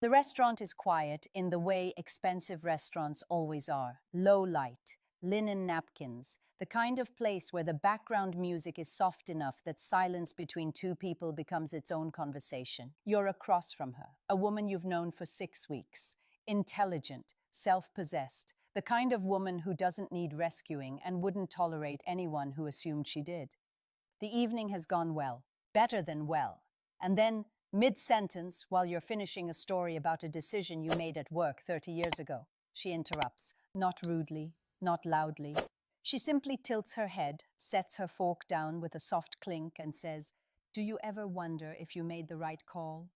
The restaurant is quiet in the way expensive restaurants always are. Low light, linen napkins, the kind of place where the background music is soft enough that silence between two people becomes its own conversation. You're across from her, a woman you've known for 6 weeks. Intelligent, self-possessed, the kind of woman who doesn't need rescuing and wouldn't tolerate anyone who assumed she did. The evening has gone well, better than well. And then, mid-sentence, while you're finishing a story about a decision you made at work 30 years ago, she interrupts, not rudely, not loudly. She simply tilts her head, sets her fork down with a soft clink, and says, "Do you ever wonder if you made the right call?"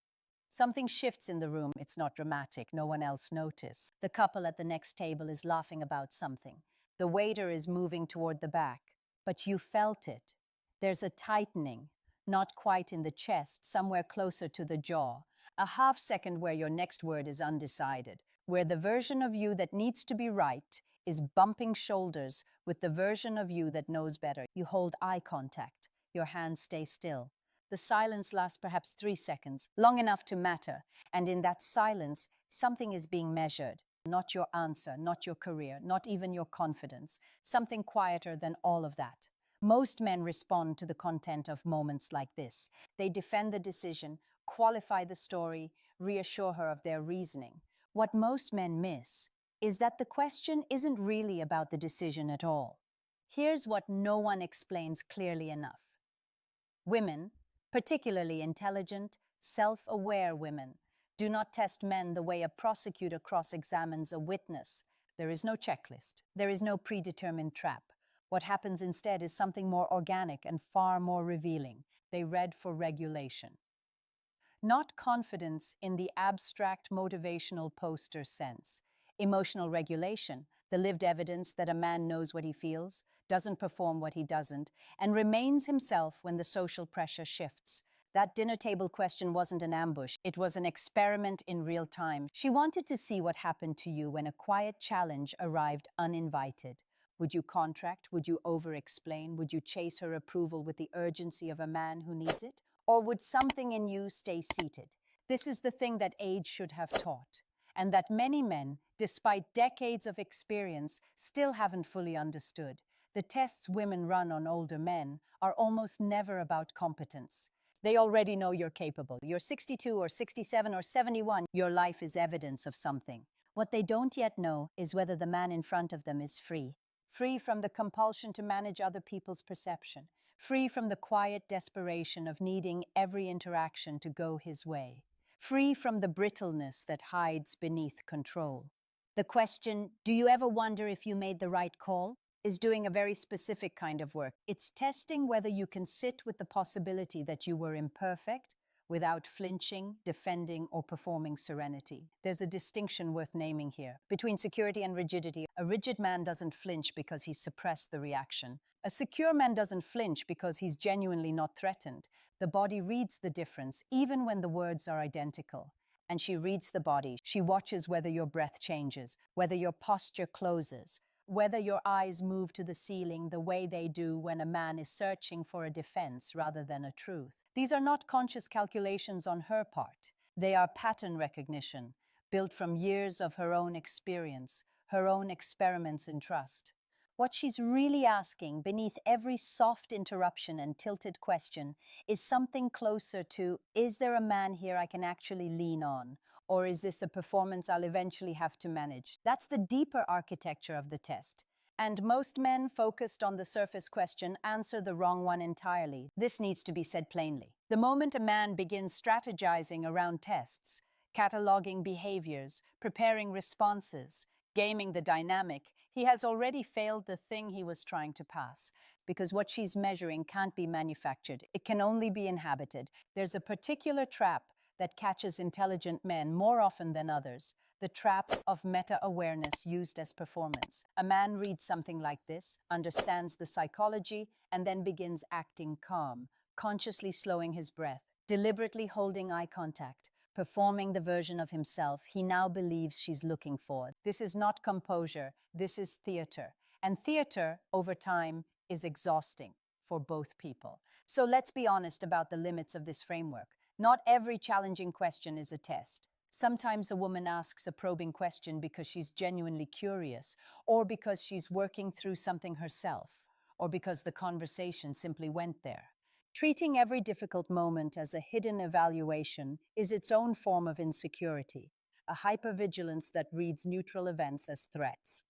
Something shifts in the room. It's not dramatic. No one else noticed. The couple at the next table is laughing about something. The waiter is moving toward the back. But you felt it. There's a tightening, not quite in the chest, somewhere closer to the jaw. A half second where your next word is undecided, where the version of you that needs to be right is bumping shoulders with the version of you that knows better. You hold eye contact. Your hands stay still. The silence lasts perhaps 3 seconds, long enough to matter, and in that silence, something is being measured. Not your answer, not your career, not even your confidence, something quieter than all of that. Most men respond to the content of moments like this. They defend the decision, qualify the story, reassure her of their reasoning. What most men miss is that the question isn't really about the decision at all. Here's what no one explains clearly enough. Women, particularly intelligent, self-aware women, do not test men the way a prosecutor cross-examines a witness. There is no checklist. There is no predetermined trap. What happens instead is something more organic and far more revealing. They read for regulation. Not confidence in the abstract motivational poster sense. Emotional regulation, the lived evidence that a man knows what he feels, doesn't perform what he doesn't, and remains himself when the social pressure shifts. That dinner table question wasn't an ambush. It was an experiment in real time. She wanted to see what happened to you when a quiet challenge arrived uninvited. Would you contract? Would you over-explain? Would you chase her approval with the urgency of a man who needs it? Or would something in you stay seated? This is the thing that age should have taught, and that many men, despite decades of experience, still haven't fully understood. The tests women run on older men are almost never about competence. They already know you're capable. You're 62 or 67 or 71. Your life is evidence of something. What they don't yet know is whether the man in front of them is free. Free from the compulsion to manage other people's perception. Free from the quiet desperation of needing every interaction to go his way. Free from the brittleness that hides beneath control. The question, "Do you ever wonder if you made the right call?" is doing a very specific kind of work. It's testing whether you can sit with the possibility that you were imperfect without flinching, defending, or performing serenity. There's a distinction worth naming here between security and rigidity. A rigid man doesn't flinch because he's suppressed the reaction. A secure man doesn't flinch because he's genuinely not threatened. The body reads the difference, even when the words are identical. And she reads the body. She watches whether your breath changes, whether your posture closes, whether your eyes move to the ceiling the way they do when a man is searching for a defense rather than a truth. These are not conscious calculations on her part. They are pattern recognition, built from years of her own experience, her own experiments in trust. What she's really asking beneath every soft interruption and tilted question is something closer to, is there a man here I can actually lean on? Or is this a performance I'll eventually have to manage? That's the deeper architecture of the test. And most men focused on the surface question answer the wrong one entirely. This needs to be said plainly. The moment a man begins strategizing around tests, cataloging behaviors, preparing responses, gaming the dynamic, he has already failed the thing he was trying to pass. Because what she's measuring can't be manufactured. It can only be inhabited. There's a particular trap that catches intelligent men more often than others, the trap of meta-awareness used as performance. A man reads something like this, understands the psychology, and then begins acting calm, consciously slowing his breath, deliberately holding eye contact, performing the version of himself he now believes she's looking for. This is not composure, this is theater. And theater, over time, is exhausting for both people. So let's be honest about the limits of this framework. Not every challenging question is a test. Sometimes a woman asks a probing question because she's genuinely curious, or because she's working through something herself, or because the conversation simply went there. Treating every difficult moment as a hidden evaluation is its own form of insecurity, a hypervigilance that reads neutral events as threats.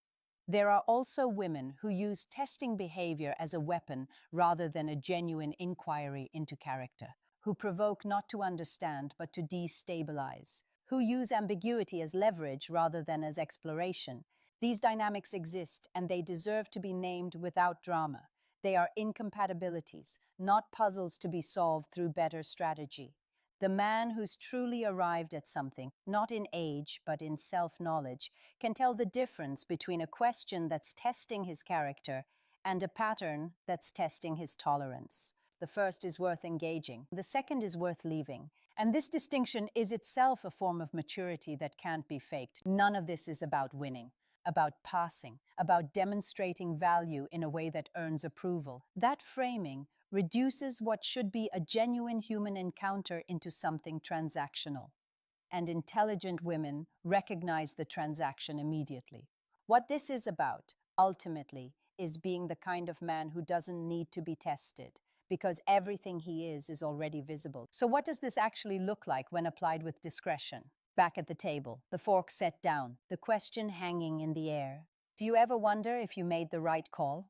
There are also women who use testing behavior as a weapon rather than a genuine inquiry into character, who provoke not to understand but to destabilize, who use ambiguity as leverage rather than as exploration. These dynamics exist and they deserve to be named without drama. They are incompatibilities, not puzzles to be solved through better strategy. The man who's truly arrived at something, not in age but in self-knowledge, can tell the difference between a question that's testing his character and a pattern that's testing his tolerance. The first is worth engaging, the second is worth leaving. And this distinction is itself a form of maturity that can't be faked. None of this is about winning, about passing, about demonstrating value in a way that earns approval. That framing reduces what should be a genuine human encounter into something transactional. And intelligent women recognize the transaction immediately. What this is about, ultimately, is being the kind of man who doesn't need to be tested, because everything he is already visible. So what does this actually look like when applied with discretion? Back at the table, the fork set down, the question hanging in the air. Do you ever wonder if you made the right call?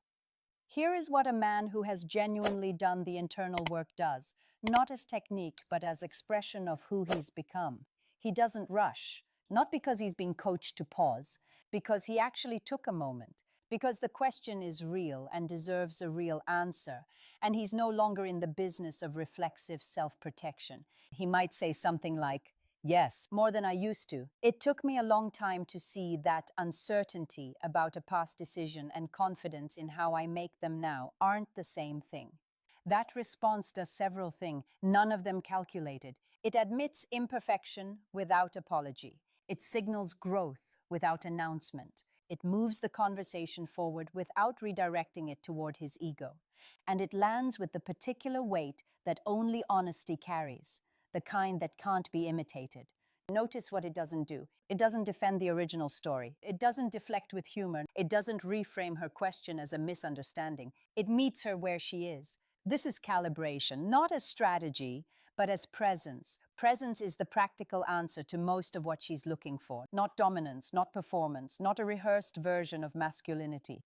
Here is what a man who has genuinely done the internal work does, not as technique, but as expression of who he's become. He doesn't rush, not because he's been coached to pause, because he actually took a moment, because the question is real and deserves a real answer, and he's no longer in the business of reflexive self-protection. He might say something like, "Yes, more than I used to. It took me a long time to see that uncertainty about a past decision and confidence in how I make them now aren't the same thing." That response does several things, none of them calculated. It admits imperfection without apology. It signals growth without announcement. It moves the conversation forward without redirecting it toward his ego. And it lands with the particular weight that only honesty carries, the kind that can't be imitated. Notice what it doesn't do. It doesn't defend the original story. It doesn't deflect with humor. It doesn't reframe her question as a misunderstanding. It meets her where she is. This is calibration, not as strategy, but as presence. Presence is the practical answer to most of what she's looking for. Not dominance, not performance, not a rehearsed version of masculinity.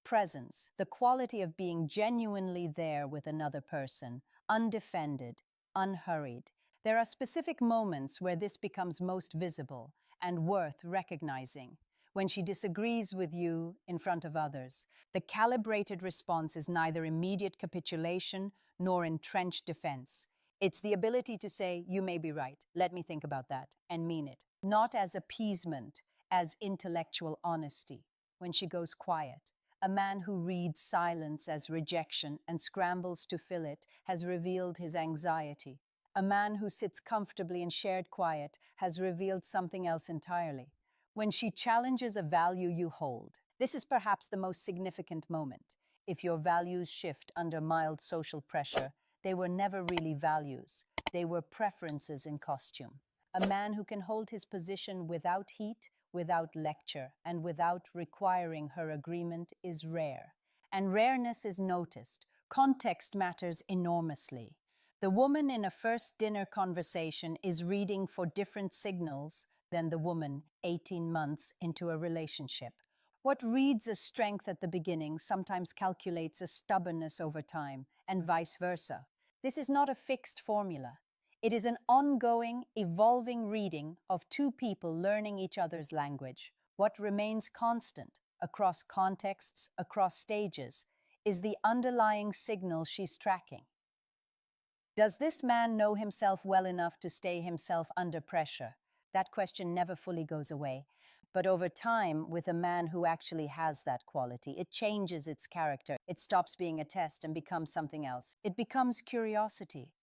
Presence, the quality of being genuinely there with another person, undefended, unhurried. There are specific moments where this becomes most visible and worth recognizing. When she disagrees with you in front of others, the calibrated response is neither immediate capitulation nor entrenched defense. It's the ability to say, "You may be right, let me think about that," and mean it. Not as appeasement, as intellectual honesty. When she goes quiet, a man who reads silence as rejection and scrambles to fill it has revealed his anxiety. A man who sits comfortably in shared quiet has revealed something else entirely. When she challenges a value you hold, this is perhaps the most significant moment. If your values shift under mild social pressure, they were never really values. They were preferences in costume. A man who can hold his position without heat, without lecture, and without requiring her agreement is rare. And rareness is noticed. Context matters enormously. The woman in a first dinner conversation is reading for different signals than the woman 18 months into a relationship. What reads as strength at the beginning sometimes calculates as stubbornness over time, and vice versa. This is not a fixed formula. It is an ongoing, evolving reading of two people learning each other's language. What remains constant across contexts, across stages, is the underlying signal she's tracking. Does this man know himself well enough to stay himself under pressure? That question never fully goes away. But over time, with a man who actually has that quality, it changes its character. It stops being a test and becomes something else. It becomes curiosity,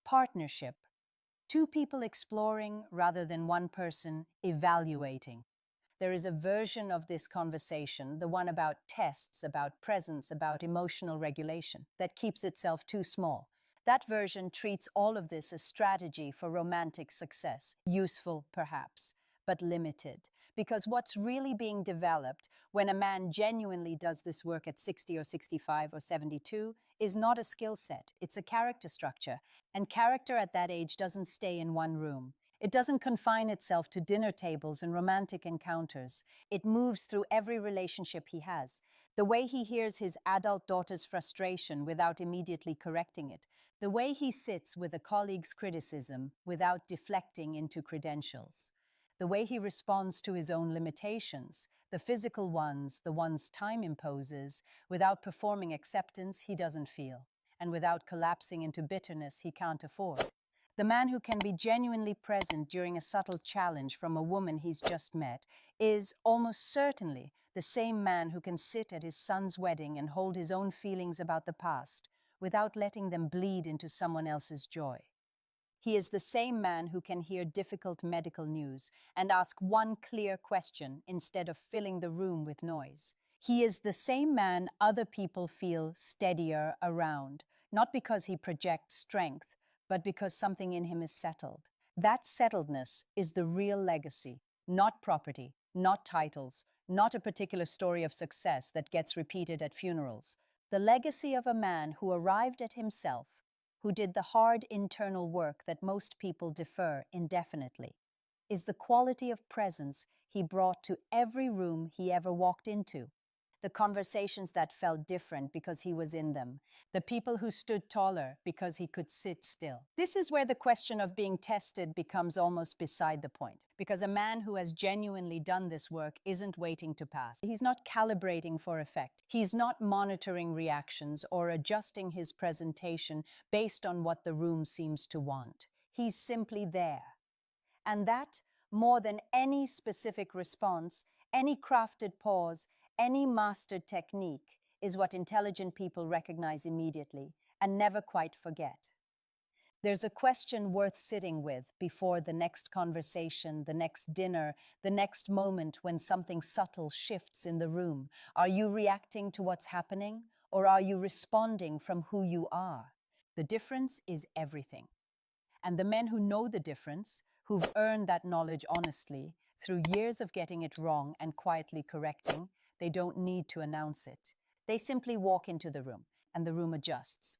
partnership, two people exploring rather than one person evaluating. There is a version of this conversation, the one about tests, about presence, about emotional regulation, that keeps itself too small. That version treats all of this as strategy for romantic success. Useful, perhaps, but limited. Because what's really being developed when a man genuinely does this work at 60 or 65 or 72 is not a skill set, it's a character structure. And character at that age doesn't stay in one room. It doesn't confine itself to dinner tables and romantic encounters. It moves through every relationship he has. The way he hears his adult daughter's frustration without immediately correcting it. The way he sits with a colleague's criticism without deflecting into credentials. The way he responds to his own limitations, the physical ones, the ones time imposes, without performing acceptance he doesn't feel, and without collapsing into bitterness he can't afford. The man who can be genuinely present during a subtle challenge from a woman he's just met is almost certainly the same man who can sit at his son's wedding and hold his own feelings about the past without letting them bleed into someone else's joy. He is the same man who can hear difficult medical news and ask one clear question instead of filling the room with noise. He is the same man other people feel steadier around, not because he projects strength, but because something in him is settled. That settledness is the real legacy, not property, not titles, not a particular story of success that gets repeated at funerals. The legacy of a man who arrived at himself, who did the hard internal work that most people defer indefinitely, is the quality of presence he brought to every room he ever walked into. The conversations that felt different because he was in them. The people who stood taller because he could sit still. This is where the question of being tested becomes almost beside the point. Because a man who has genuinely done this work isn't waiting to pass. He's not calibrating for effect. He's not monitoring reactions or adjusting his presentation based on what the room seems to want. He's simply there. And that, more than any specific response, any crafted pause, any mastered technique, is what intelligent people recognize immediately and never quite forget. There's a question worth sitting with before the next conversation, the next dinner, the next moment when something subtle shifts in the room. Are you reacting to what's happening, or are you responding from who you are? The difference is everything. And the men who know the difference, who've earned that knowledge honestly, through years of getting it wrong and quietly correcting, they don't need to announce it. They simply walk into the room, and the room adjusts.